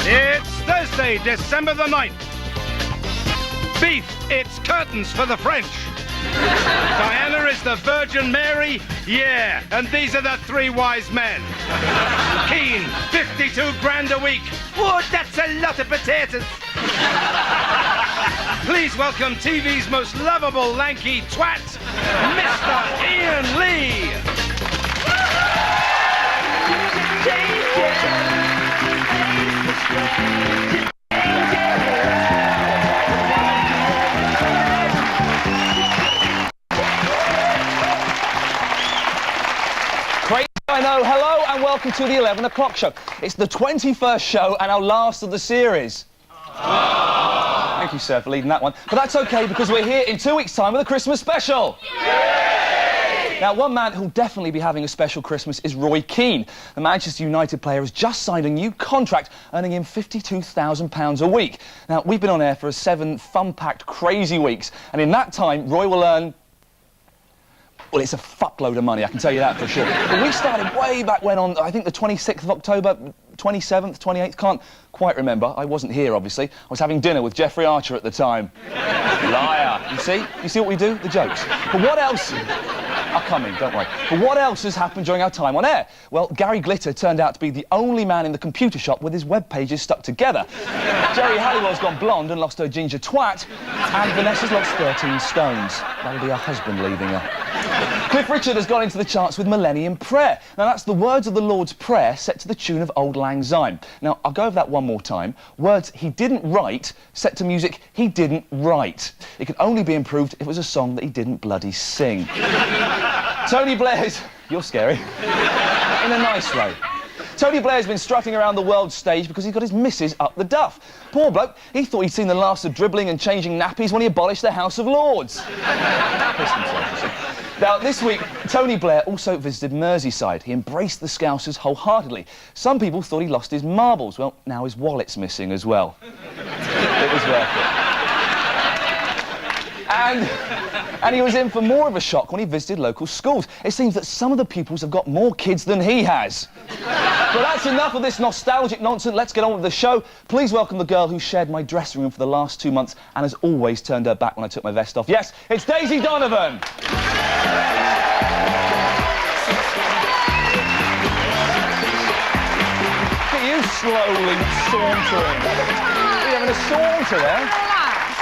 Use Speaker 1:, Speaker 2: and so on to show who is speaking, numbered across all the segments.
Speaker 1: It's Thursday, December the 9th. Beef, it's curtains for the French. Diana is the Virgin Mary, yeah, and these are the three wise men. Keane, 52 grand a week. Whoa, that's a lot of potatoes. Please welcome TV's most lovable lanky twat, Mr. Iain Lee.
Speaker 2: Crazy, I know. Hello and welcome to the 11 o'clock show. It's the 21st show and our last of the series. Thank you, sir, for leading that one. But that's okay because we're here in 2 weeks' time with a Christmas special. Yay! Now, one man who'll definitely be having a special Christmas is Roy Keane. The Manchester United player has just signed a new contract, earning him £52,000 a week. Now, we've been on air for 7 fun-packed, crazy weeks, and in that time, Roy will earn... well, it's a fuckload of money, I can tell you that for sure. But we started way back when on, I think, the 26th of October, 27th, 28th, can't quite remember. I wasn't here, obviously. I was having dinner with Jeffrey Archer at the time. Liar. You see? You see what we do? The jokes. But what else... I'll come in, don't worry. But what else has happened during our time on air? Well, Gary Glitter turned out to be the only man in the computer shop with his web pages stuck together. Jerry Halliwell's gone blonde and lost her ginger twat. And Vanessa's lost 13 stones. That'll be her husband leaving her. Cliff Richard has gone into the charts with Millennium Prayer. Now, that's the words of the Lord's Prayer set to the tune of Auld Lang Syne. Now, I'll go over that one more time. Words he didn't write, set to music he didn't write. It can only be improved if it was a song that he didn't bloody sing. Tony Blair's... You're scary. In a nice way. Tony Blair's been strutting around the world stage because he's got his missus up the duff. Poor bloke, he thought he'd seen the last of dribbling and changing nappies when he abolished the House of Lords. Pissed himself, you see. Now, this week, Tony Blair also visited Merseyside. He embraced the Scousers wholeheartedly. Some people thought he lost his marbles. Well, now his wallet's missing as well. It was worth it. And he was in for more of a shock when he visited local schools. It seems that some of the pupils have got more kids than he has. But that's enough of this nostalgic nonsense. Let's get on with the show. Please welcome the girl who shared my dressing room for the last 2 months and has always turned her back when I took my vest off. Yes, it's Daisy Donovan. Look at you slowly sauntering. You're having a saunter there.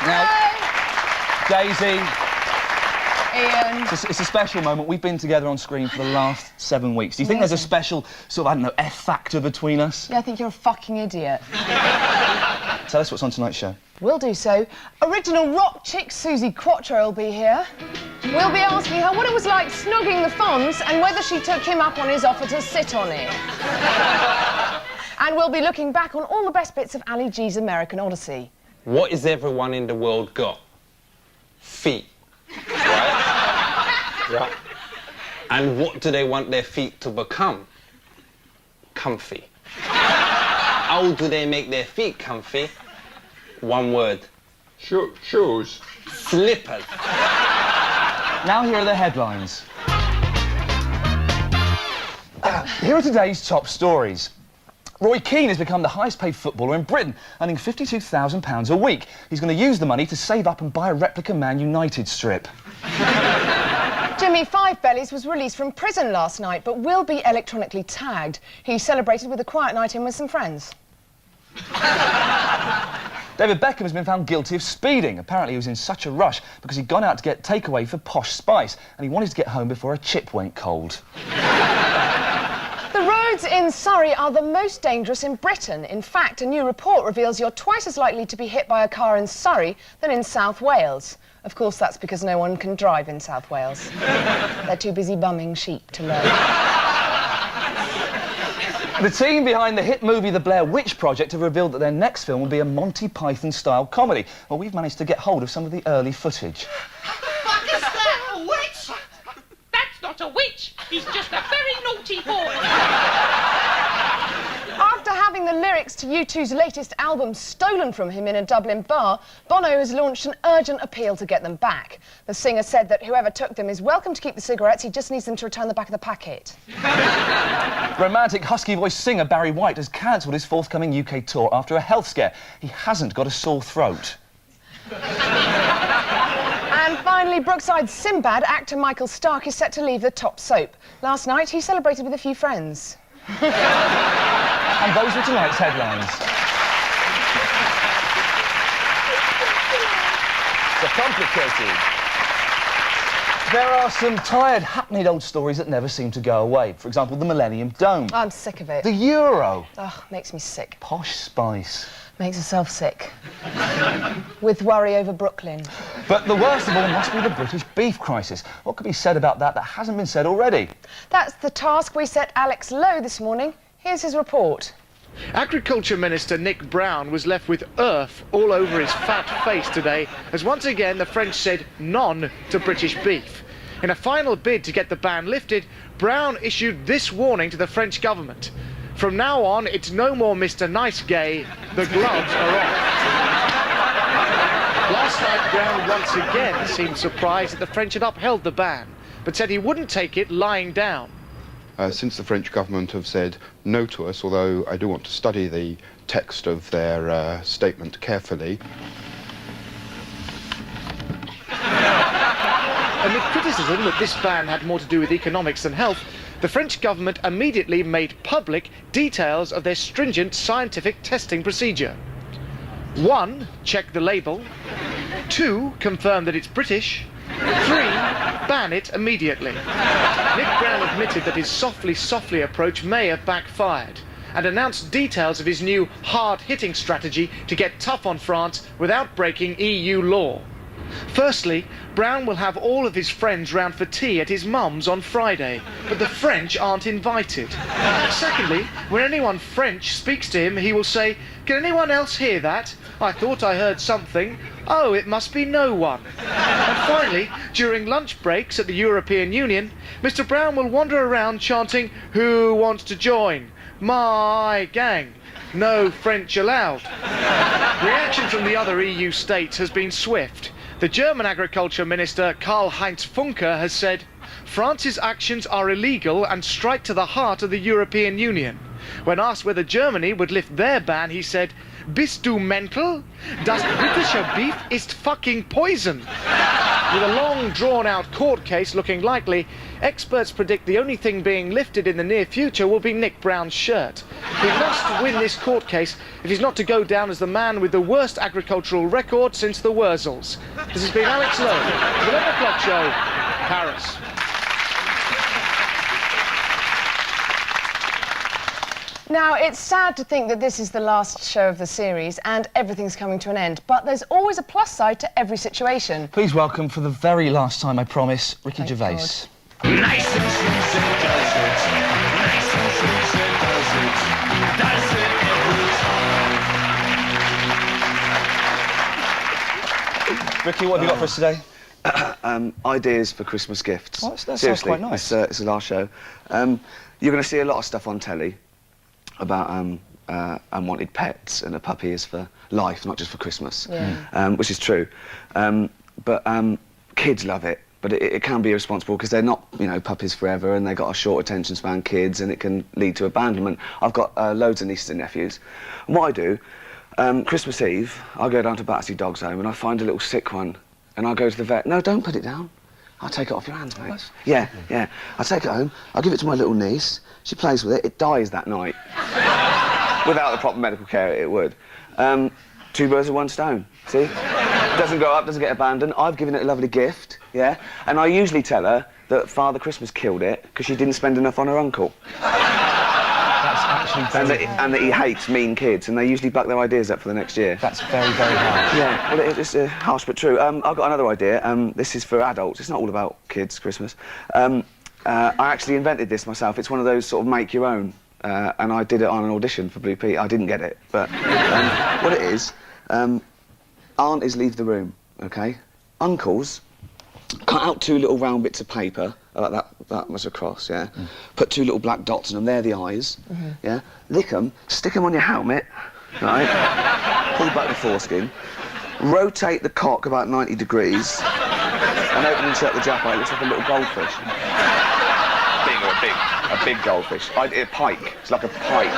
Speaker 2: Now, Daisy.
Speaker 3: Iain.
Speaker 2: It's a special moment. We've been together on screen for the last 7 weeks. Do you think there's a special, sort of, I don't know, F factor between us?
Speaker 3: Yeah, I think you're a fucking idiot.
Speaker 2: Tell us what's on tonight's show.
Speaker 3: We'll do so. Original rock chick Suzi Quatro will be here. We'll be asking her what it was like snogging the Fonz and whether she took him up on his offer to sit on it. And we'll be looking back on all the best bits of Ali G's American Odyssey.
Speaker 4: What has everyone in the world got? Feet. Right? Yeah. And what do they want their feet to become? Comfy. How do they make their feet comfy? One word.
Speaker 5: Shoes.
Speaker 4: Slippers.
Speaker 2: Now here are the headlines. Here are today's top stories. Roy Keane has become the highest-paid footballer in Britain, earning £52,000 a week. He's going to use the money to save up and buy a replica Man United strip.
Speaker 3: Jimmy Five Bellies was released from prison last night, but will be electronically tagged. He celebrated with a quiet night in with some friends.
Speaker 2: David Beckham has been found guilty of speeding. Apparently he was in such a rush because he'd gone out to get takeaway for Posh Spice and he wanted to get home before a chip went cold.
Speaker 3: The roads in Surrey are the most dangerous in Britain. In fact, a new report reveals you're twice as likely to be hit by a car in Surrey than in South Wales. Of course, that's because no one can drive in South Wales. They're too busy bumming sheep to learn.
Speaker 2: The team behind the hit movie The Blair Witch Project have revealed that their next film will be a Monty Python-style comedy. Well, we've managed to get hold of some of the early footage.
Speaker 6: What is that, a witch? That's not a witch. He's just a very naughty boy.
Speaker 3: After having the lyrics to U2's latest album stolen from him in a Dublin bar, Bono has launched an urgent appeal to get them back. The singer said that whoever took them is welcome to keep the cigarettes, he just needs them to return the back of the packet.
Speaker 2: Romantic husky-voiced singer Barry White has cancelled his forthcoming UK tour after a health scare. He hasn't got a sore throat.
Speaker 3: And finally, Brookside's Sinbad actor Michael Stark is set to leave the top soap. Last night, he celebrated with a few friends.
Speaker 2: And those were tonight's headlines. So complicated. There are some tired, hackneyed old stories that never seem to go away. For example, the Millennium Dome.
Speaker 3: I'm sick of it.
Speaker 2: The Euro.
Speaker 3: Ugh, makes me sick.
Speaker 2: Posh spice.
Speaker 3: Makes herself sick. With worry over Brooklyn.
Speaker 2: But the worst of all must be the British beef crisis. What could be said about that hasn't been said already?
Speaker 3: That's the task we set Alex Lowe this morning. Here's his report.
Speaker 1: Agriculture Minister Nick Brown was left with earth all over his fat face today as once again the French said none to British beef. In a final bid to get the ban lifted, Brown issued this warning to the French government. From now on, it's no more Mr. Nice Gay, the gloves are off. Last night, Brown once again seemed surprised that the French had upheld the ban, but said he wouldn't take it lying down.
Speaker 5: Since the French government have said no to us, although I do want to study the text of their statement carefully.
Speaker 1: Amid criticism that this ban had more to do with economics than health, the French government immediately made public details of their stringent scientific testing procedure. 1. Check the label. 2. Confirm that it's British. 3. Ban it immediately. Nick Brown admitted that his softly approach may have backfired and announced details of his new hard-hitting strategy to get tough on France without breaking EU law. Firstly, Brown will have all of his friends round for tea at his mum's on Friday, but the French aren't invited. Secondly, when anyone French speaks to him, he will say, "Can anyone else hear that? I thought I heard something. Oh, it must be no one." And finally, during lunch breaks at the European Union, Mr. Brown will wander around chanting, "Who wants to join? My gang. No French allowed." Reaction from the other EU states has been swift. The German Agriculture Minister Karl-Heinz Funke has said, "France's actions are illegal and strike to the heart of the European Union." When asked whether Germany would lift their ban, he said, "Bist du mental? Das britische beef ist fucking poison." With a long, drawn-out court case looking likely, experts predict the only thing being lifted in the near future will be Nick Brown's shirt. He must win this court case if he's not to go down as the man with the worst agricultural record since the Wurzels. This has been Alex Lowe, The 11 O'Clock Show, Paris.
Speaker 3: Now, it's sad to think that this is the last show of the series and everything's coming to an end, but there's always a plus side to every situation.
Speaker 2: Please welcome, for the very last time, I promise, Ricky Gervais.
Speaker 6: Nice and Suzi does it. Nice and Suzi does it. Does it every time.
Speaker 2: Ricky, what have you got for us today?
Speaker 7: Ideas for Christmas gifts.
Speaker 2: Oh, that sounds
Speaker 7: Seriously,
Speaker 2: quite nice.
Speaker 7: It's the last show. You're going to see a lot of stuff on telly about unwanted pets, and a puppy is for life, not just for Christmas, which is true. But kids love it, but it can be irresponsible because they're not, you know, puppies forever, and they've got a short attention span, kids, and it can lead to abandonment. I've got loads of nieces and nephews, and what I do, Christmas Eve, I go down to Battersea Dogs Home and I find a little sick one, and I go to the vet. No, don't put it down. I'll take it off your hands, mate. Yeah. I take it home, I'll give it to my little niece, she plays with it, it dies that night. Without the proper medical care, it would. 2 birds with 1 stone, see? Doesn't grow up, doesn't get abandoned. I've given it a lovely gift, yeah? And I usually tell her that Father Christmas killed it because she didn't spend enough on her uncle.
Speaker 2: That's actually very
Speaker 7: And that he hates mean kids, and they usually buck their ideas up for the next year.
Speaker 2: That's very, very harsh.
Speaker 7: Yeah, well, it's harsh but true. I've got another idea. This is for adults. It's not all about kids' Christmas. I actually invented this myself. It's one of those sort of make your own. And I did it on an audition for Blue Pete. I didn't get it, but what it is, aunt is leave the room, okay? Uncles, cut out 2 little round bits of paper like that much across, yeah? Put 2 little black dots on them, they're the eyes, yeah? Lick them, stick them on your helmet, right? Pull back the foreskin, rotate the cock about 90 degrees, and open and shut the jap eye. It looks like a little goldfish. A big goldfish. A pike. It's like a pike.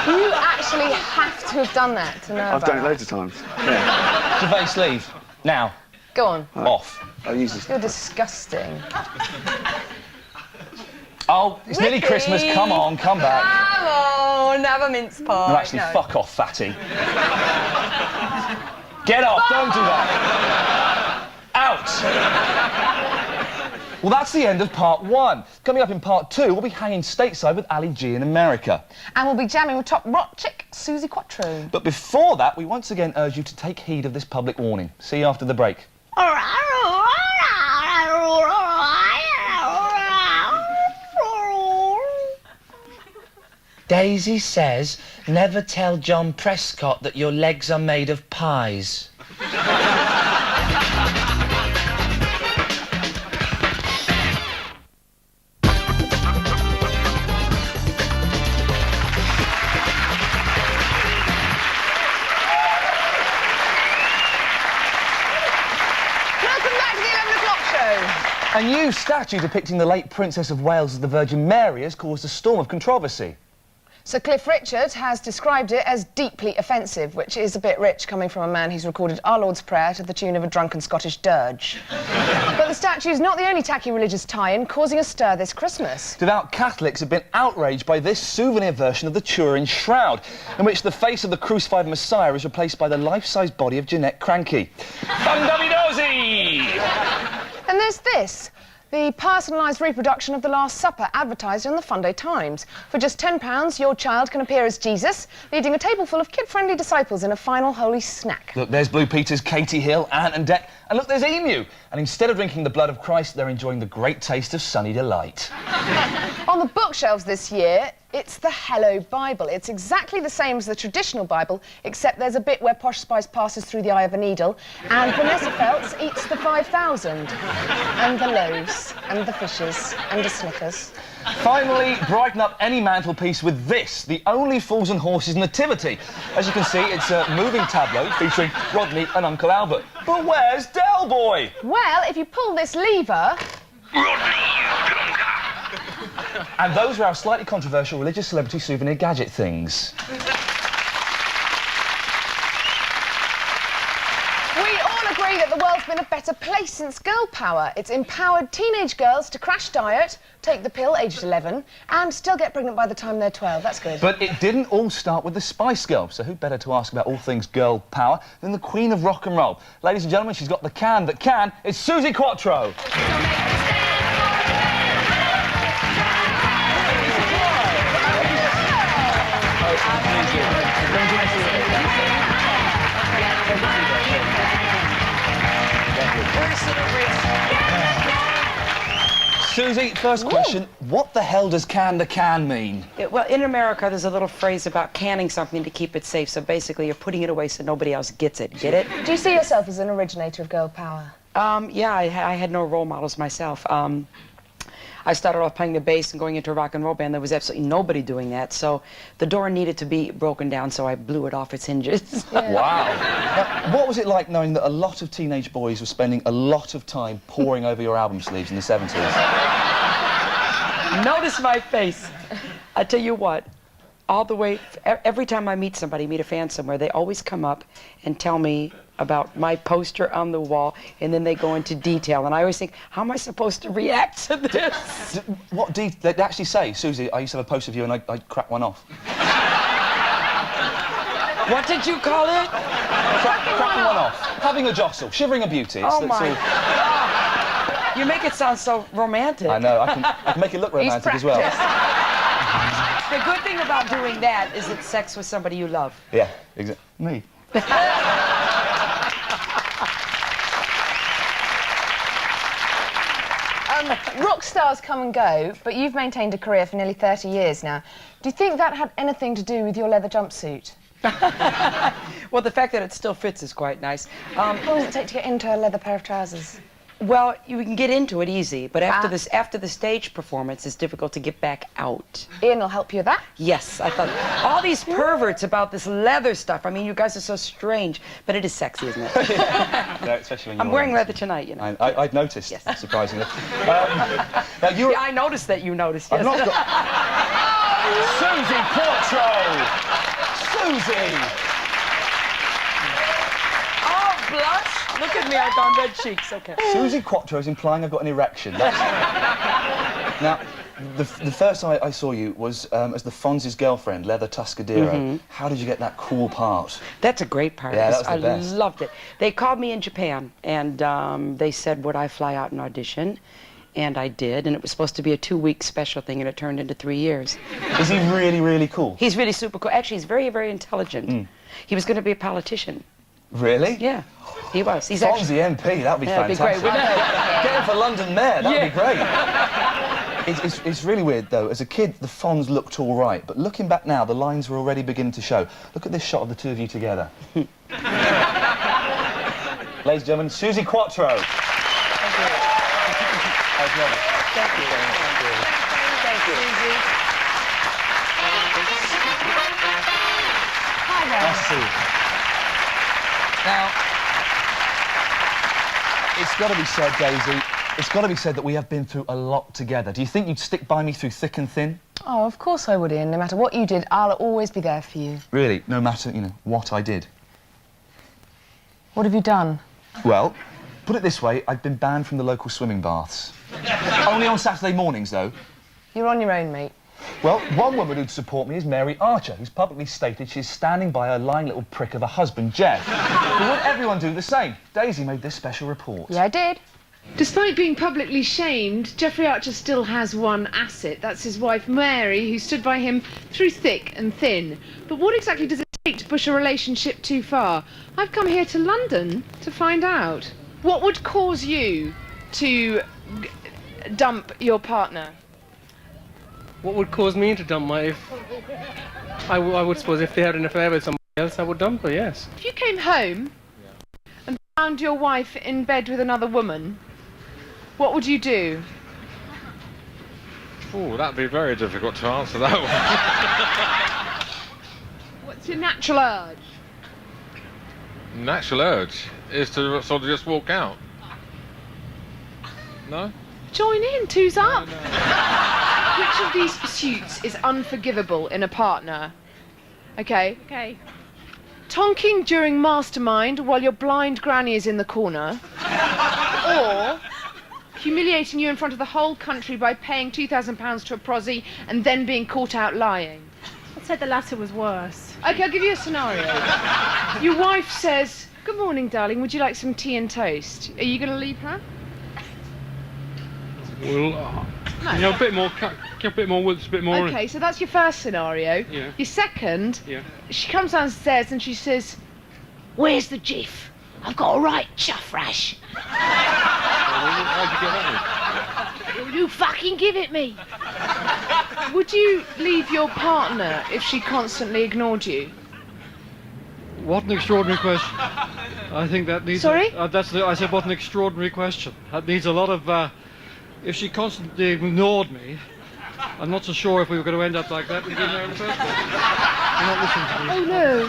Speaker 3: You actually have to have done that to know
Speaker 7: I've
Speaker 3: about
Speaker 7: done it
Speaker 3: that.
Speaker 7: loads of times. Yeah.
Speaker 2: Gervais sleeve. Now.
Speaker 3: Go on.
Speaker 2: Off.
Speaker 7: I'll use this.
Speaker 3: You're disgusting.
Speaker 2: Oh, it's nearly
Speaker 3: Ricky.
Speaker 2: Christmas. Come on, come back.
Speaker 3: Come on, have a mince pie.
Speaker 2: No, actually, fuck off, fatty. Get off, don't do that. Out. Well, that's the end of part 1. Coming up in part 2, we'll be hanging stateside with Ali G in America.
Speaker 3: And we'll be jamming with top rock chick Suzi Quatro.
Speaker 2: But before that, we once again urge you to take heed of this public warning. See you after the break.
Speaker 8: Daisy says, never tell John Prescott that your legs are made of pies.
Speaker 3: Welcome back to the 11 o'clock show.
Speaker 2: A new statue depicting the late Princess of Wales as the Virgin Mary has caused a storm of controversy.
Speaker 3: Sir Cliff Richard has described it as deeply offensive, which is a bit rich coming from a man who's recorded Our Lord's Prayer to the tune of a drunken Scottish dirge. But the statue's not the only tacky religious tie-in causing a stir this Christmas.
Speaker 2: Devout Catholics have been outraged by this souvenir version of the Turin Shroud, in which the face of the crucified Messiah is replaced by the life-size body of Jeanette Cranky. Fundavidosi!
Speaker 3: And there's this. The personalised reproduction of the Last Supper advertised in the Funday Times. For just £10, your child can appear as Jesus, leading a table full of kid-friendly disciples in a final holy snack.
Speaker 2: Look, there's Blue Peter's Katie Hill, Ant and Dec, and look, there's Emu. And instead of drinking the blood of Christ, they're enjoying the great taste of sunny delight.
Speaker 3: On the bookshelves this year, it's the Hello Bible. It's exactly the same as the traditional Bible, except there's a bit where Posh Spice passes through the eye of a needle, and Vanessa Feltz eats the 5,000, and the loaves, and the fishes, and the Snickers.
Speaker 2: Finally, brighten up any mantelpiece with this, the Only Fools and Horses Nativity. As you can see, it's a moving tableau featuring Rodney and Uncle Albert. But where's Del Boy?
Speaker 3: Well, if you pull this lever...
Speaker 2: And those are our slightly controversial religious celebrity souvenir gadget things.
Speaker 3: We all agree that the world's been a better place since girl power. It's empowered teenage girls to crash diet, take the pill aged 11, and still get pregnant by the time they're 12. That's good.
Speaker 2: But it didn't all start with the Spice Girls, so who better to ask about all things girl power than the Queen of Rock and Roll? Ladies and gentlemen, she's got the can that can. It's Suzi Quatro. Suzi, first question, what the hell does can the can mean?
Speaker 9: Well, in America, there's a little phrase about canning something to keep it safe. So basically, you're putting it away so nobody else gets it. Get it?
Speaker 3: Do you see yourself as an originator of girl power?
Speaker 9: Yeah, I had no role models myself. I started off playing the bass and going into a rock and roll band. There was absolutely nobody doing that. So the door needed to be broken down, so I blew it off its hinges.
Speaker 3: Yeah.
Speaker 2: Wow. Now, what was it like knowing that a lot of teenage boys were spending a lot of time poring over your album sleeves in the 70s?
Speaker 9: Notice my face. I tell you what, all the way, every time I meet somebody, meet a fan somewhere, they always come up and tell me about my poster on the wall, and then they go into detail. And I always think, how am I supposed to react to this?
Speaker 2: What did they actually say? Suzi, I used to have a poster of you and I cracked one off.
Speaker 9: What did you call it?
Speaker 2: Cracking one off. Having a jostle. Shivering a beauty.
Speaker 9: Oh, my God. You make it sound so romantic.
Speaker 2: I know. I can make it look romantic as well.
Speaker 9: The good thing about doing that is it's sex with somebody you love.
Speaker 2: Yeah, exactly. Me.
Speaker 3: Rock stars come and go, but you've maintained a career for nearly 30 years now. Do you think that had anything to do with your leather jumpsuit?
Speaker 9: Well, the fact that it still fits is quite nice.
Speaker 3: How long does it take to get into a leather pair of trousers?
Speaker 9: Well, you can get into it easy, but after the stage performance, it's difficult to get back out.
Speaker 3: Iain will help you with that.
Speaker 9: Yes, I thought all these perverts about this leather stuff. I mean, you guys are so strange, but it is sexy, isn't it?
Speaker 2: Yeah, especially when
Speaker 9: I'm wearing leather tonight, you know.
Speaker 2: I'd noticed,
Speaker 9: Yes.
Speaker 2: surprisingly. Now you're...
Speaker 9: Yeah, I noticed that you noticed.
Speaker 2: I've
Speaker 9: Yes.
Speaker 2: not got... Suzi Quatro! Suzi!
Speaker 9: Oh, blush! Look at me, I've gone red cheeks. Okay.
Speaker 2: Suzi Quatro is implying I've got an erection. Now, the first time I saw you was as the Fonzie's girlfriend, Leather Tuscadero. How did you get that cool part?
Speaker 9: That's a great part.
Speaker 2: Yeah, that was the best.
Speaker 9: I loved it. They called me in Japan, and they said, would I fly out and audition? And I did, and it was supposed to be a 2-week special thing, and it turned into 3 years.
Speaker 2: Is he really, really cool?
Speaker 9: He's really super cool. Actually, he's very, very intelligent. He was going to be a politician.
Speaker 2: Really?
Speaker 9: Yeah, he was. He's
Speaker 2: Fonzie MP, that'd be
Speaker 9: that'd be
Speaker 2: fantastic.
Speaker 9: great, wouldn't it?
Speaker 2: Get him for London Mayor, that'd be great. It's really weird, though. As a kid, the Fonz looked all right, but looking back now, the lines were already beginning to show. Look at this shot of the two of you together. Ladies and gentlemen, Suzi Quatro.
Speaker 9: Thank you.
Speaker 2: Thank you.
Speaker 9: Thank you. Thank you.
Speaker 3: Hi there.
Speaker 2: Nice to see you. Now, it's got to be said, Daisy, it's got to be said that we have been through a lot together. Do you think you'd stick by me through thick and thin?
Speaker 3: Oh, of course I would, Iain. No matter what you did, I'll always be there for you.
Speaker 2: Really? No matter, you know, what I did?
Speaker 3: What have you done?
Speaker 2: Well, put it this way, I've been banned from the local swimming baths. Only on Saturday mornings, though.
Speaker 3: You're on your own, mate.
Speaker 2: Well, one woman who'd support me is Mary Archer, who's publicly stated she's standing by her lying little prick of a husband, Jeff. But would everyone do the same? Daisy made this special report.
Speaker 3: Yeah, I did.
Speaker 10: Despite being publicly shamed, Jeffrey Archer still has one asset. That's his wife, Mary, who stood by him through thick and thin. But what exactly does it take to push a relationship too far? I've come here to London to find out. What would cause you to dump your partner?
Speaker 11: What would cause me to dump my... I would suppose if they had an affair with somebody else, I would dump her, yes.
Speaker 10: If you came home and found your wife in bed with another woman, what would you do?
Speaker 12: Oh, that'd be very difficult to answer that one.
Speaker 10: What's your natural urge?
Speaker 12: Natural urge is to sort of just walk out. No?
Speaker 10: Join in, two's up. Which of these pursuits is unforgivable in a partner? Okay.
Speaker 13: Okay.
Speaker 10: Tonking during mastermind while your blind granny is in the corner, or humiliating you in front of the whole country by paying £2,000 to a prosy and then being caught out lying.
Speaker 13: I'd say the latter was worse.
Speaker 10: Okay, I'll give you a scenario. Your wife says, "Good morning, darling, would you like some tea and toast?" Are you going to leave her?
Speaker 11: Well,
Speaker 10: No.
Speaker 11: you know, a bit more, a bit more...
Speaker 10: Okay, so that's your first scenario.
Speaker 11: Yeah.
Speaker 10: Your second,
Speaker 11: Yeah.
Speaker 10: she comes downstairs and she says, "Where's the jiff? I've got a right chuff rash."
Speaker 12: How'd you get that?
Speaker 10: You fucking give it me. Would you leave your partner if she constantly ignored you?
Speaker 11: What an extraordinary question. I think that needs...
Speaker 10: Sorry?
Speaker 11: I said, what an extraordinary question. That needs a lot of... if she constantly ignored me, I'm not so sure if we were going to end up like that and being there in the first place. You're not listening to me.
Speaker 10: Oh no.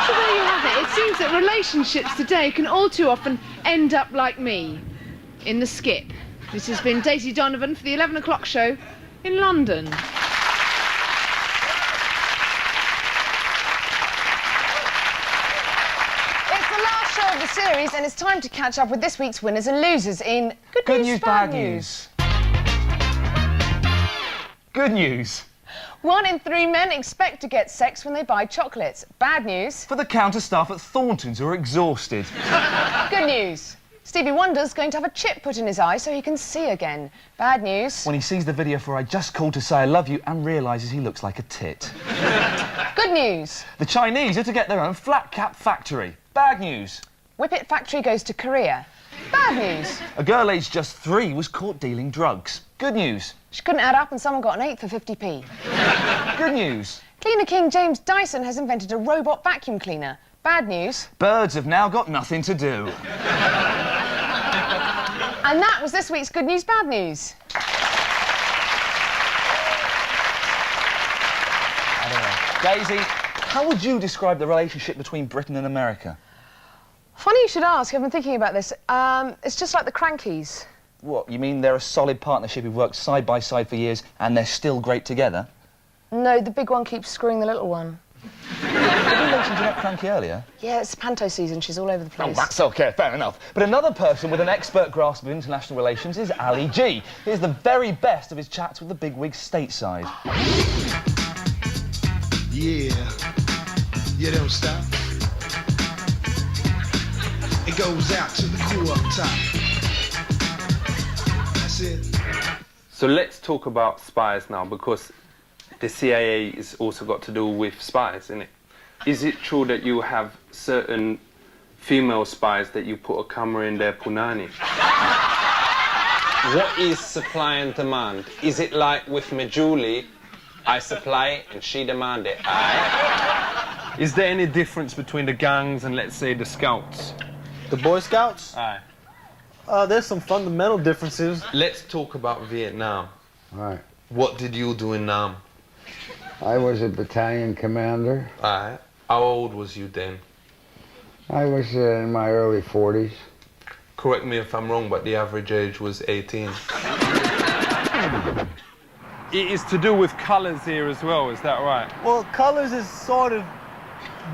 Speaker 10: So there you have it. It seems that relationships today can all too often end up like me, in the skip. This has been Daisy Donovan for the 11 o'clock show in London.
Speaker 3: It's the last show of the series, and it's time to catch up with this week's winners and losers in Good News, Bad News.
Speaker 2: Good news.
Speaker 3: 1 in 3 men expect to get sex when they buy chocolates. Bad news.
Speaker 2: For the counter staff at Thornton's who are exhausted.
Speaker 3: Good news. Stevie Wonder's going to have a chip put in his eye so he can see again. Bad news.
Speaker 2: When he sees the video for I Just Called to Say I Love You and realises he looks like a tit.
Speaker 3: Good news.
Speaker 2: The Chinese are to get their own flat cap factory. Bad news.
Speaker 3: Whippet factory goes to Korea. Bad news.
Speaker 2: A girl aged just 3 was caught dealing drugs. Good news.
Speaker 3: She couldn't add up and someone got an 8 for 50p.
Speaker 2: Good news.
Speaker 3: Cleaner King James Dyson has invented a robot vacuum cleaner. Bad news.
Speaker 2: Birds have now got nothing to do.
Speaker 3: And that was this week's Good News, Bad News.
Speaker 2: Daisy, how would you describe the relationship between Britain and America?
Speaker 3: Funny you should ask. I've been thinking about this. It's just like the Crankies.
Speaker 2: What, you mean they're a solid partnership who've worked side by side for years and they're still great together?
Speaker 3: No, the big one keeps screwing the little one.
Speaker 2: Did you mention Jeanette Cranky earlier?
Speaker 3: Yeah, it's panto season. She's all over the place.
Speaker 2: Oh, that's OK, fair enough. But another person with an expert grasp of international relations is Ali G. Here's the very best of his chats with the bigwigs stateside.
Speaker 14: Yeah, you don't stop. It goes out to the crew up top. That's it.
Speaker 4: So let's talk about spies now, because the CIA has also got to do with spies, isn't it? Is it true that you have certain female spies that you put a camera in their punani? What is supply and demand? Is it like with me Julie, I supply it and she demand it, aye? Is there any difference between the gangs and, let's say, the scouts?
Speaker 15: The Boy Scouts?
Speaker 4: Aye.
Speaker 15: There's some fundamental differences.
Speaker 12: Let's talk about Vietnam.
Speaker 16: Right.
Speaker 12: What did you do in Nam?
Speaker 16: I was a battalion commander.
Speaker 12: Aye. How old was you then?
Speaker 16: I was in my early 40s.
Speaker 12: Correct me if I'm wrong, but the average age was 18.
Speaker 4: It is to do with colours here as well, is that right?
Speaker 15: Well, colors is sort of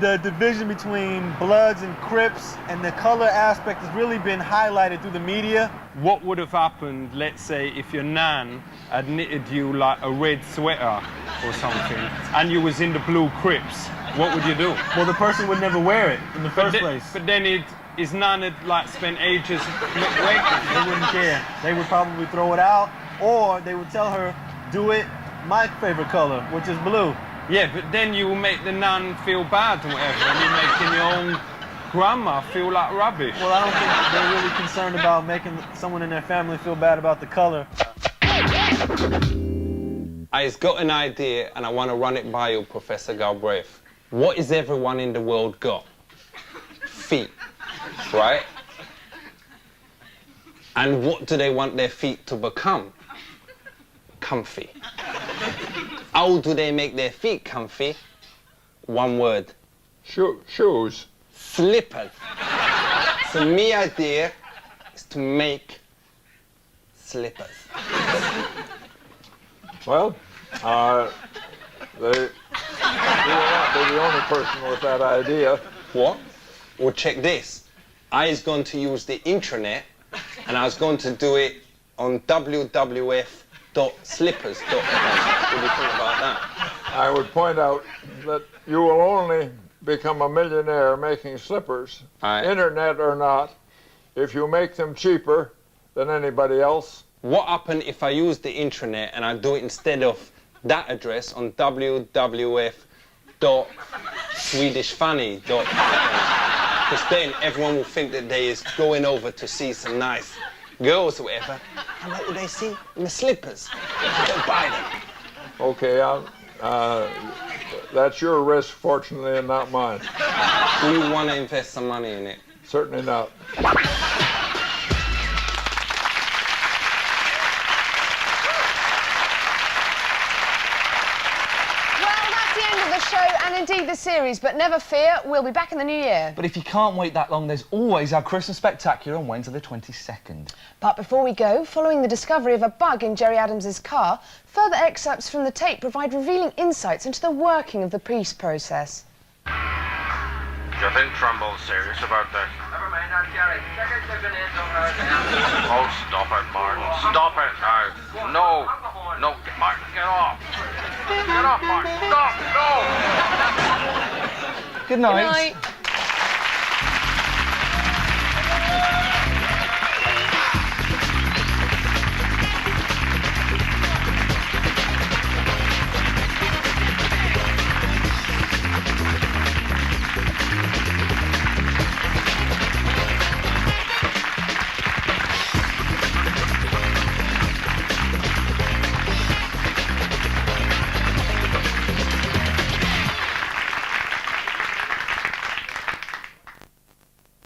Speaker 15: the division between Bloods and Crips, and the color aspect has really been highlighted through the media.
Speaker 4: What would have happened, let's say, if your nan had knitted you like a red sweater or something, and you was in the blue Crips? What would you do?
Speaker 15: Well, the person would never wear it in the first place.
Speaker 4: But then his nan had like spent ages waiting.
Speaker 15: They wouldn't care. They would probably throw it out, or they would tell her, do it my favorite color, which is blue.
Speaker 4: Yeah, but then you will make the nun feel bad or whatever, and you're making your own grandma feel like rubbish.
Speaker 15: Well, I don't think they're really concerned about making someone in their family feel bad about the color.
Speaker 4: I've got an idea, and I want to run it by you, Professor Galbraith. What is everyone in the world got? Feet, right? And what do they want their feet to become? Comfy. How do they make their feet comfy? One word.
Speaker 16: Shoes.
Speaker 4: Slippers. So my idea is to make slippers.
Speaker 16: Well, you will not be the only person with that idea.
Speaker 4: What? Well, check this. I was going to use the intranet, and I was going to do it on wwf.slippers.com. What do you think about that?
Speaker 16: I would point out that you will only become a millionaire making slippers, internet or not, if you make them cheaper than anybody else.
Speaker 4: What happened if I use the intranet and I do it instead of that address on wwf.swedishfunny.com? Because then everyone will think that they is going over to see some nice girls or whatever. And what will they see? My slippers. They'll buy them.
Speaker 16: Okay, that's your risk, fortunately, and not mine.
Speaker 4: Do you want to invest some money in it?
Speaker 16: Certainly not.
Speaker 3: And indeed the series, but never fear, we'll be back in the new year.
Speaker 2: But if you can't wait that long, there's always our Christmas Spectacular on Wednesday the 22nd.
Speaker 3: But before we go, following the discovery of a bug in Jerry Adams's car, further excerpts from the tape provide revealing insights into the working of the peace process.
Speaker 12: Do you think Trumbull's serious about this?
Speaker 6: Never mind that, Jerry. Check it, looking in, don't hurt.
Speaker 12: Oh, stop it, Martin. Stop it now. No. No, Martin, get off. Get off, Martin. Stop. No.
Speaker 2: Good night.
Speaker 3: Good night.